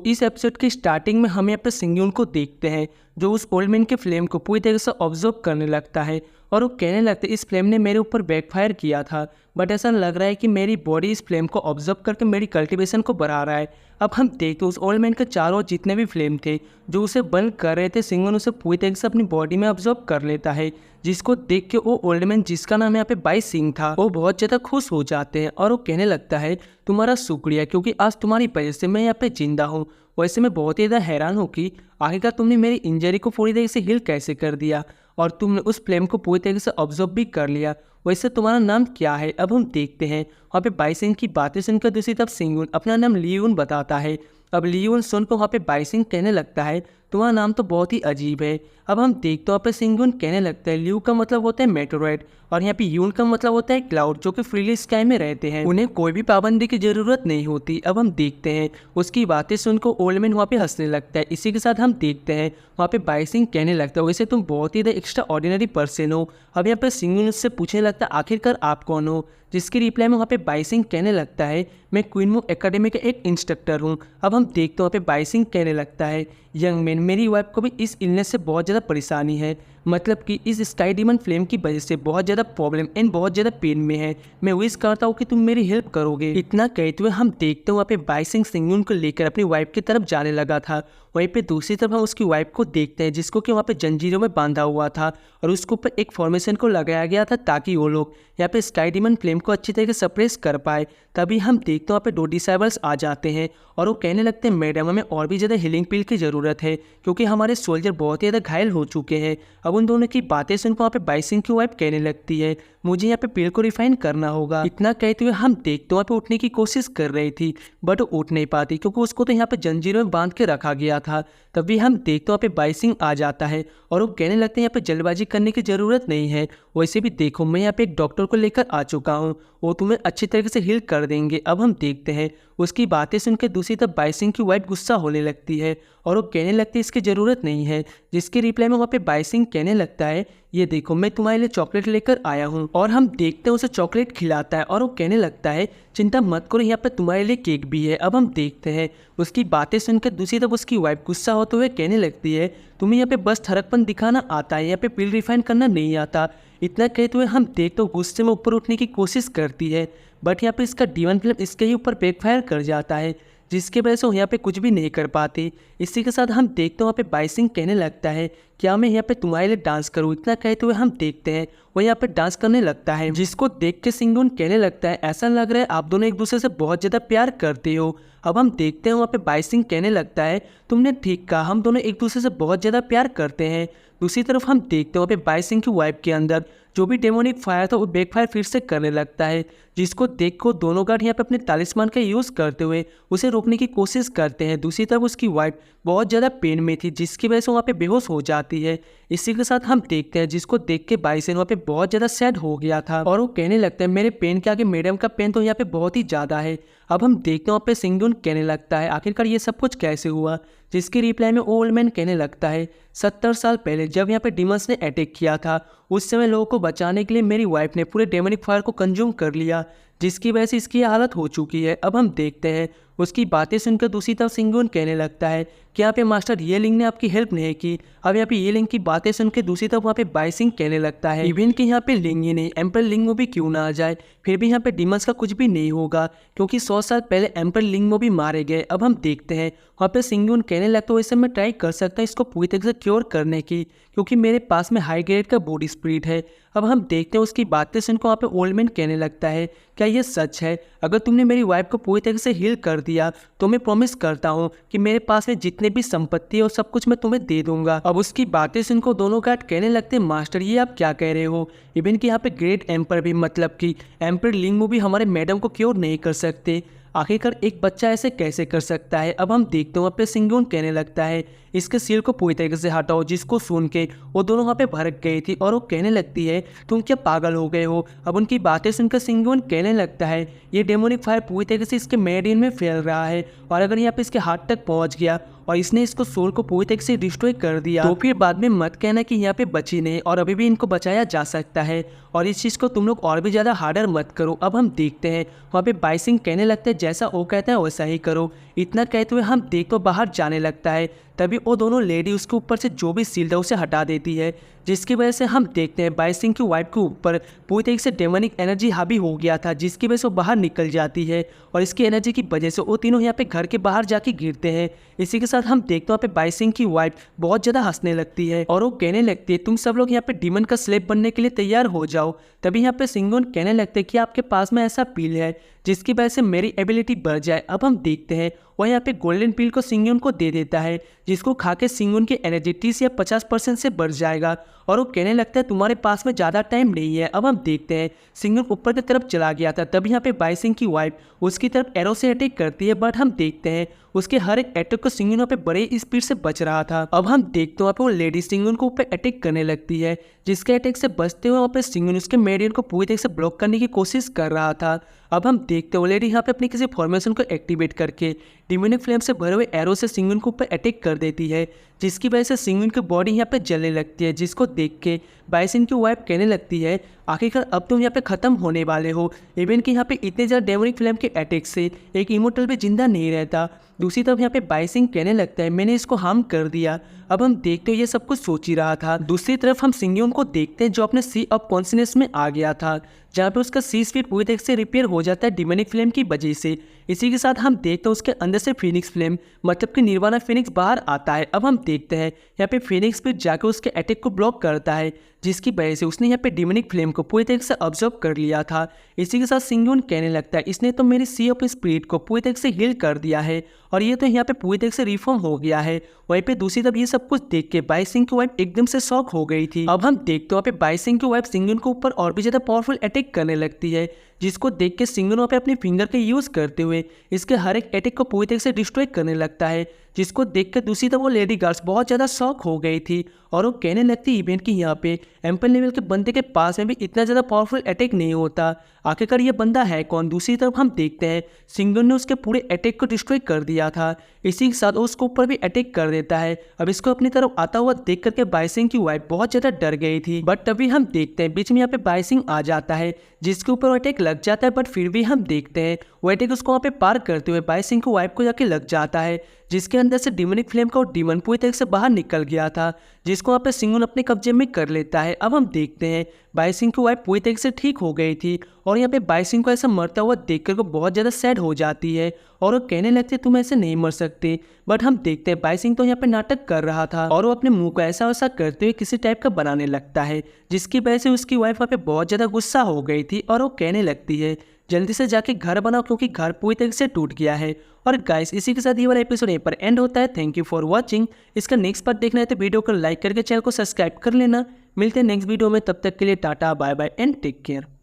इस एपिसोड की स्टार्टिंग में हम यहाँ पे सिंगयून को देखते हैं जो उस ओल्ड मैन के फ्लेम को पूरी तरह से ऑब्जर्व करने लगता है और वो कहने लगता है इस फ्लेम ने मेरे ऊपर बैकफायर किया था, बट ऐसा लग रहा है कि मेरी बॉडी इस फ्लेम को ऑब्जर्व करके मेरी कल्टीवेशन को बढ़ा रहा है। अब हम देखते उस ओल्ड मैन के चारों ओर जितने भी फ्लेम थे जो उसे बंद कर रहे थे, सिंगयून उसे पूरी तरह से अपनी बॉडी में ऑब्जर्व कर लेता है, जिसको देख के वो ओल्ड मैन जिसका नाम यहाँ पे बाई सिंह था वो बहुत ज़्यादा खुश हो जाते हैं और वो कहने लगता है तुम्हारा शुक्रिया क्योंकि आज तुम्हारी वजह से मैं यहाँ पे जिंदा हूँ। वैसे मैं बहुत ही ज़्यादा हैरान हूँ कि आखिरकार तुमने मेरी इंजरी को पूरी तरह से हील कैसे कर दिया और तुमने उस फ्लेम को पूरी तरीके से ऑब्जर्व भी कर लिया। वैसे तुम्हारा नाम क्या है? अब हम देखते हैं वहाँ पे बाई सिंह की बातें सुनकर दूसरी तरफ सिंगयून अपना नाम लियून बताता है। अब लियून सुनकर वहाँ पे बाई सिंह कहने लगता है तुम्हारा नाम तो बहुत ही अजीब है। अब हम देखते हैं वहाँ पे सिंगयून कहने लगता है लियू का मतलब होता है मेटोरॉइड और यहाँ पे यून का मतलब होता है क्लाउड जो कि फ्रीली स्काई में रहते हैं, उन्हें कोई भी पाबंदी की जरूरत नहीं होती। अब हम देखते हैं उसकी बातें सुनकर ओल्ड मैन वहाँ पे हंसने लगता है। इसी के साथ हम देखते हैं वहाँ पे बाई सिंह कहने लगता है वैसे तुम बहुत ही एक्स्ट्रा ऑर्डिनरी पर्सन हो। अब यहाँ पे सिंगयून उससे पूछने लगता है आखिरकार आप कौन हो, जिसकी रिप्लाई में वहाँ पे बाई सिंह कहने लगता है मैं क्वीन मूव एकेडमी का एक इंस्ट्रक्टर हूँ। अब हम देखते हैं वहाँ पे बाई सिंह कहने लगता है यंग मैन मेरी वाइफ को भी इस इलनेस से बहुत ज़्यादा परेशानी है, मतलब कि इस स्काई डीमन फ्लेम की वजह से बहुत ज़्यादा प्रॉब्लम एंड बहुत ज़्यादा पेन में है। मैं विश करता हूँ कि तुम मेरी हेल्प करोगे। इतना कहते हुए हम देखते हैं वहाँ पे बाई सिंह सिंगयून को लेकर अपनी वाइफ की तरफ जाने लगा था। वहीं पे दूसरी तरफ हम उसकी वाइफ को देखते हैं जिसको कि वहाँ पे जंजीरों में बांधा हुआ था और उसके ऊपर एक फॉर्मेशन को लगाया गया था ताकि वो लोग यहाँ पे स्काई डीमन फ्लेम को अच्छी तरीके से सप्रेस कर पाए। तभी हम देखते हैं वहाँ पे दो डिसाइबल्स आ जाते हैं और वो कहने लगते हैं मैडम हमें और भी ज़्यादा हीलिंग पिल की ज़रूरत है क्योंकि हमारे सोल्जर बहुत ही ज़्यादा घायल हो चुके हैं। अब उन दोनों की बातें सुनकर वहाँ पे बाई सिंह की वाइफ कहने लगती है मुझे यहाँ पे पिल को रिफाइन करना होगा। इतना कहते हुए हम देखते वहाँ पे उठने की कोशिश कर रही थी बट वो उठ नहीं पाती क्योंकि उसको तो यहाँ पे जंजीरों में बांध के रखा गया था। तभी हम देखते वहाँ पे बाई सिंह आ जाता है और वो कहने लगते हैं यहाँ पे जल्दबाजी करने की ज़रूरत नहीं है, वैसे भी देखो मैं यहाँ पे एक डॉक्टर को लेकर आ चुका हूँ, वो तुम्हें अच्छी तरीके से हील कर देंगे। अब हम देखते हैं उसकी बातें सुनकर दूसरी तरफ बाई सिंह की वाइफ गुस्सा होने लगती है और वो कहने लगती है इसकी ज़रूरत नहीं है, जिसके रिप्लाई में वहाँ पे बाई सिंह कहने लगता है ये देखो मैं तुम्हारे लिए चॉकलेट लेकर आया हूँ। और हम देखते हैं उसे चॉकलेट खिलाता है और वो कहने लगता है चिंता मत करो यहाँ पे तुम्हारे लिए केक भी है। अब हम देखते हैं उसकी बातें सुनकर दूसरी तरफ उसकी वाइफ गुस्सा होते हुए कहने लगती है तुम्हें यहाँ पे बस ठरकपन दिखाना आता है, यहाँ पे पिल रिफाइन करना नहीं आता। इतना कहते हुए हम देखते हो गुस्से में ऊपर उठने की कोशिश करती है बट यहाँ पे इसका डीमन फ्लेम इसके ही ऊपर बैकफायर कर जाता है जिसके वजह से वो यहाँ पे कुछ भी नहीं कर पाती। इसी के साथ हम देखते हैं वहाँ पे बाई सिंह कहने लगता है क्या मैं यहाँ पे तुम्हारे लिए डांस करूँ। इतना कहते हुए हम देखते हैं वो यहाँ पे डांस करने लगता है जिसको देख के सिंगयून कहने लगता है ऐसा लग रहा है आप दोनों एक दूसरे से बहुत ज़्यादा प्यार करते हो। अब हम देखते हैं वहाँ पे बाई सिंह कहने लगता है तुमने ठीक कहा हम दोनों एक दूसरे से बहुत ज़्यादा प्यार करते हैं। दूसरी तरफ हम देखते हैं वहाँ पे बाई सिंह की वाइफ के अंदर जो भी डेमोनिक फायर था वो बैकफायर फिर से करने लगता है, जिसको देख को दोनों गार्ड यहाँ पे अपने तालिस्मान का यूज़ करते हुए उसे रोकने की कोशिश करते हैं। दूसरी तरफ उसकी वाइफ बहुत ज़्यादा पेन में थी जिसकी वजह से वहाँ पे बेहोश हो जाती है। इसी के साथ हम देखते हैं जिसको देख के बाई सिंह वहाँ पे बहुत ज़्यादा सैड हो गया था और वो कहने लगता है मेरे पेन के आगे मैडम का पेन तो यहाँ पे बहुत ही ज़्यादा है। अब हम देखते हैं वहाँ पे सिंगयून कहने लगता है आखिरकार ये सब कुछ कैसे हुआ, जिसकी रिप्लाई में ओल्ड मैन कहने लगता है 70 साल पहले जब यहाँ पे डिमंस ने अटैक किया था उस समय लोगों को बचाने के लिए मेरी वाइफ ने पूरे डेमोनिक फायर को कंज्यूम कर लिया जिसकी वजह से इसकी हालत हो चुकी है। अब हम देखते हैं उसकी बातें सुनकर दूसरी तरफ सिंगयून कहने लगता है कि यहाँ पे मास्टर ये लिंग ने आपकी हेल्प नहीं की। अब यहाँ पे ये लिंग की बातें सुनकर दूसरी तरफ वहाँ पे बाई सिंह कहने लगता है इवन कि यहाँ पे लिंग ही नहीं एम्पर लिंगो भी क्यों ना आ जाए फिर भी यहाँ पे डिमंस का कुछ भी नहीं होगा क्योंकि 100 साल पहले एम्पर लिंगो भी मारे गए। अब हम देखते हैं वहाँ पे सिंगयून कहने लगता है वैसे मैं ट्राई कर सकता हूँ इसको पूरी तरह से क्योर करने की क्योंकि मेरे पास में हाई ग्रेड का बॉडी स्पिरिट है। अब हम देखते हैं उसकी बातें सुनकर वहाँ पे ओल्ड मैन कहने लगता है क्या ये सच है? अगर तुमने मेरी वाइफ को पूरी तरह से हील कर दिया तो मैं प्रॉमिस करता हूँ कि मेरे पास में जितने भी संपत्ति है वो सब कुछ मैं तुम्हें दे दूंगा। अब उसकी बातें सुनकर दोनों गार्ड कहने लगते हैं मास्टर ये आप क्या कह रहे हो, इवन कि यहाँ पे ग्रेट एम्पर भी मतलब कि एम्पर लिंगो भी हमारे मैडम को क्योर नहीं कर सकते, आखिरकार एक बच्चा ऐसे कैसे कर सकता है। अब हम देखते हैं वहाँ पे सिंगयून कहने लगता है इसके सील को पूरी तरीके से हटाओ। जिसको सुन के वो दोनों वहाँ पे भड़क गई थी और वो कहने लगती है तुम क्या पागल हो गए हो। अब उनकी बातें सुनकर सिंगयून कहने लगता है ये डेमोनिक फायर पूरी तरीके से इसके मेडियन में फैल रहा है और अगर यहाँ पे इसके हाथ तक पहुँच गया और इसने इसको सोल को पूरी तरीके से डिस्ट्रॉय कर दिया तो फिर बाद में मत कहना कि यहाँ पे बची नहीं और अभी भी इनको बचाया जा सकता है और इस चीज़ को तुम लोग और भी ज़्यादा हार्डर मत करो। अब हम देखते हैं वहाँ पे बाइसिंग कहने लगता है जैसा वो कहता है वैसा ही करो। इतना कहते हुए हम देख तो बाहर जाने लगता है, तभी वो दोनों लेडी उसके ऊपर से जो भी सील था उसे हटा देती है, जिसकी वजह से हम देखते हैं बाइसिंग की वाइफ के ऊपर पूरी तरीके से डेमोनिक एनर्जी हावी हो गया था, जिसकी वजह से वो बाहर निकल जाती है और इसकी एनर्जी की वजह से वो तीनों यहाँ पे घर के बाहर जाके गिरते हैं। इसी के साथ हम देखते हैं वहाँ पे बाइसिंग की वाइफ बहुत ज़्यादा हंसने लगती है और वो कहने लगती है तुम सब लोग यहाँ पे डीमन का स्लेव बनने के लिए तैयार हो जाओ। तभी यहाँ पे सिंगयून कहने लगते हैं कि आपके पास में ऐसा पील है जिसकी वजह से मेरी एबिलिटी बढ़ जाए। अब हम देखते हैं वह यहाँ पे गोल्डन पील को सिंगयून को दे देता है, जिसको खा के सिंगयून की एनर्जी 30 या 50% से बढ़ जाएगा और वो कहने लगता है तुम्हारे पास में ज़्यादा टाइम नहीं है। अब हम देखते हैं सिंगयून ऊपर की तरफ चला गया था, तभी यहाँ पे बाइसिंग की वाइफ उसकी तरफ एरो से अटैक करती है, बट हम देखते हैं उसके हर एक अटैक को सिंगयून यहाँ पे बड़े स्पीड से बच रहा था। अब हम देखते हैं वहाँ पे वो लेडी सिंगयून को ऊपर अटैक करने लगती है, जिसके अटैक से बचते हुए वहाँ पे सिंगयून उसके मेडियन को पूरी तरह से ब्लॉक करने की कोशिश कर रहा था। अब हम देखते हैं वो लेडी यहाँ पे अपनी किसी फॉर्मेशन को एक्टिवेट करके डिमोनिक फ्लेम से भरे हुए एरो से सिंगयून के ऊपर अटैक कर देती है, जिसकी वजह से सिंगयून की बॉडी यहाँ पे जलने लगती है, जिसको देख के बाइसिंग की वाइफ कहने लगती है आखिरकार अब तुम यहाँ पे ख़त्म होने वाले हो। इवन कि यहाँ पे इतने ज़्यादा डेमोनिक फ्लेम के अटैक से एक इमोर्टल भी जिंदा नहीं रहता। दूसरी तरफ यहाँ पे बाइसिंग कहने लगता है मैंने इसको हार्म कर दिया। अब हम देखते हो ये सब कुछ सोच ही रहा था। दूसरी तरफ हम सिंगयून को देखते हैं जो अपने सी ऑफ कॉन्शियसनेस में आ गया था, जहाँ पे उसका सी स्पीड पूरी तरह से रिपेयर हो जाता है डिमोनिक फ्लेम की वजह से। इसी के साथ हम देखते हैं उसके अंदर से फिनिक्स फ्लेम मतलब कि निर्वाणा फिनिक्स बाहर आता है। अब हम देखते हैं यहाँ पे फिनिक्स स्पीड जाकर उसके अटैक को ब्लॉक करता है, जिसकी वजह से उसने यहाँ पे डिमोनिक फ्लेम को पूरी तरह से ऑब्जर्व कर लिया था। इसी के साथ सिंगयून कहने लगता है इसने तो मेरी सी ऑफ स्पिरिट को पूरी तरह से हील कर दिया है और ये तो यहाँ पे पूरी तरह से रिफॉर्म हो गया है। वहीं पे दूसरी तरफ ये सब कुछ देख के बाइसिंग की वाइफ एकदम से शॉक हो गई थी। अब हम देखते हो वहाँ पे बाइसिंग की वाइफ सिंगयून के ऊपर और भी ज़्यादा पावरफुल अटैक करने लगती है, जिसको देख के सिंगयून वहाँ पे अपने फिंगर का यूज़ करते हुए इसके हर एक अटैक को पूरी तरह से डिस्ट्रॉय करने लगता है, जिसको देख कर दूसरी तरफ वो लेडी गार्ड्स बहुत ज़्यादा शॉक हो गई थी और वो कहने लगती इवेंट की यहाँ पे एम्पल लेवल के बंदे के पास में भी इतना ज़्यादा पावरफुल अटैक नहीं होता, आखिरकार ये बंदा है कौन। दूसरी तरफ हम देखते हैं सिंगयून ने उसके पूरे अटैक को डिस्ट्रॉय कर दिया था, इसी के साथ उसके ऊपर भी अटैक कर देता है। अब इसको अपनी तरफ आता हुआ देख करके बाइसिंग की वाइफ बहुत ज़्यादा डर गई थी, बट तभी हम देखते हैं बीच में यहाँ पे बाइसिंग आ जाता है, जिसके ऊपर अटैक लग जाता है, बट फिर भी हम देखते हैं वो अटैक उसको वहाँ पे पार करते हुए बाइसिंग की वाइफ को जाके लग जाता है, जिसके अंदर से डिमोनिक फ्लेम का डीमन पूरी तरह से बाहर निकल गया था, जिसको वहाँ पे सिंगयून अपने कब्जे में कर लेता है। अब हम देखते हैं बाइसिंग की वाइफ पूरी तरह से ठीक हो गई थी और यहाँ पे बाइसिंग को ऐसा मरता हुआ देखकर को बहुत ज़्यादा सैड हो जाती है और वो कहने लगती है तुम ऐसे नहीं मर सकते। बट हम देखते हैं बाइसिंग तो यहाँ पे नाटक कर रहा था और वो अपने मुंह को ऐसा वैसा करते हुए किसी टाइप का बनाने लगता है, जिसकी वजह से उसकी वाइफ वहाँ पे बहुत ज़्यादा गुस्सा हो गई थी और वो कहने लगती है जल्दी से जाके घर बनाओ क्योंकि घर पूरी तरह से टूट गया है। और गाइस इसी के साथ ये वाला एपिसोड यहीं पर एंड होता है। Thank you for watching. इसका नेक्स्ट पार्ट देखना है तो वीडियो को लाइक करके चैनल को सब्सक्राइब कर लेना। मिलते हैं नेक्स्ट वीडियो में, तब तक के लिए tata bye bye and take care.